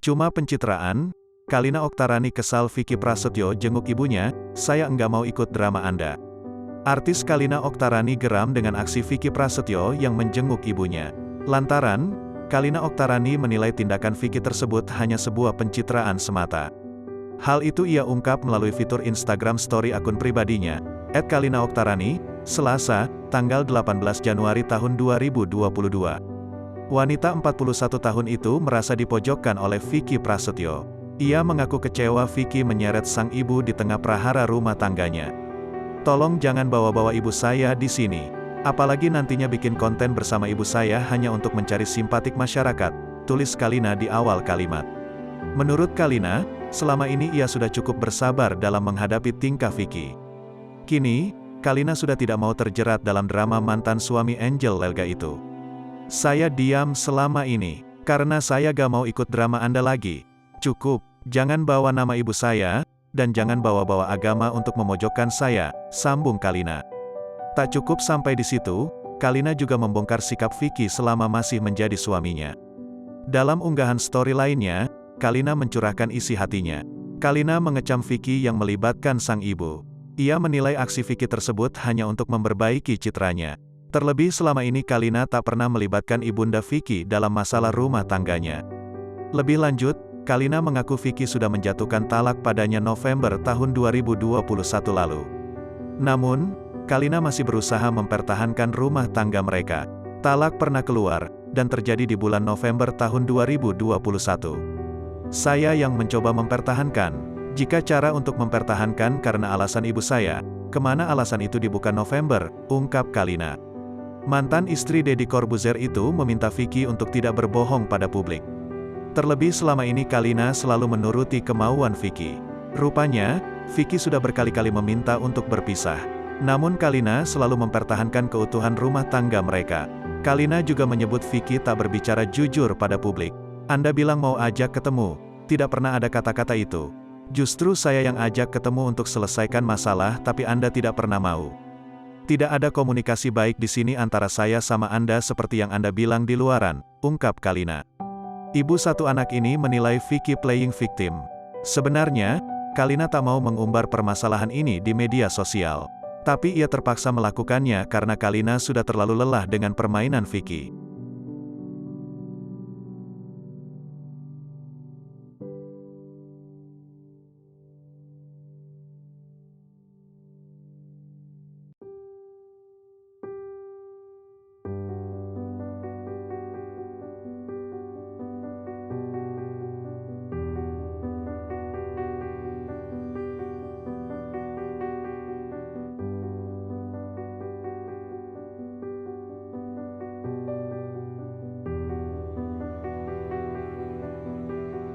Cuma pencitraan, Kalina Oktarani kesal Vicky Prasetyo jenguk ibunya, saya enggak mau ikut drama Anda. Artis Kalina Oktarani geram dengan aksi Vicky Prasetyo yang menjenguk ibunya. Lantaran, Kalina Oktarani menilai tindakan Vicky tersebut hanya sebuah pencitraan semata. Hal itu ia ungkap melalui fitur Instagram Story akun pribadinya, @KalinaOktarani, Selasa, tanggal 18 Januari tahun 2022. Wanita 41 tahun itu merasa dipojokkan oleh Vicky Prasetyo. Ia mengaku kecewa Vicky menyeret sang ibu di tengah prahara rumah tangganya. Tolong jangan bawa-bawa ibu saya di sini. Apalagi nantinya bikin konten bersama ibu saya hanya untuk mencari simpatik masyarakat, tulis Kalina di awal kalimat. Menurut Kalina, selama ini ia sudah cukup bersabar dalam menghadapi tingkah Vicky. Kini, Kalina sudah tidak mau terjerat dalam drama mantan suami Angel Elga itu. Saya diam selama ini, karena saya gak mau ikut drama Anda lagi. Cukup, jangan bawa nama ibu saya, dan jangan bawa-bawa agama untuk memojokkan saya, sambung Kalina. Tak cukup sampai di situ, Kalina juga membongkar sikap Vicky selama masih menjadi suaminya. Dalam unggahan story lainnya, Kalina mencurahkan isi hatinya. Kalina mengecam Vicky yang melibatkan sang ibu. Ia menilai aksi Vicky tersebut hanya untuk memperbaiki citranya. Terlebih selama ini Kalina tak pernah melibatkan ibunda Vicky dalam masalah rumah tangganya. Lebih lanjut, Kalina mengaku Vicky sudah menjatuhkan talak padanya November tahun 2021 lalu. Namun, Kalina masih berusaha mempertahankan rumah tangga mereka. Talak pernah keluar, dan terjadi di bulan November tahun 2021. Saya yang mencoba mempertahankan. Jika cara untuk mempertahankan karena alasan ibu saya, kemana alasan itu di bukan November, ungkap Kalina. Mantan istri Deddy Corbuzier itu meminta Vicky untuk tidak berbohong pada publik. Terlebih selama ini Kalina selalu menuruti kemauan Vicky. Rupanya, Vicky sudah berkali-kali meminta untuk berpisah. Namun Kalina selalu mempertahankan keutuhan rumah tangga mereka. Kalina juga menyebut Vicky tak berbicara jujur pada publik. Anda bilang mau ajak ketemu, tidak pernah ada kata-kata itu. Justru saya yang ajak ketemu untuk selesaikan masalah tapi Anda tidak pernah mau. Tidak ada komunikasi baik di sini antara saya sama Anda seperti yang Anda bilang di luaran, ungkap Kalina. Ibu satu anak ini menilai Vicky playing victim. Sebenarnya, Kalina tak mau mengumbar permasalahan ini di media sosial. Tapi ia terpaksa melakukannya karena Kalina sudah terlalu lelah dengan permainan Vicky.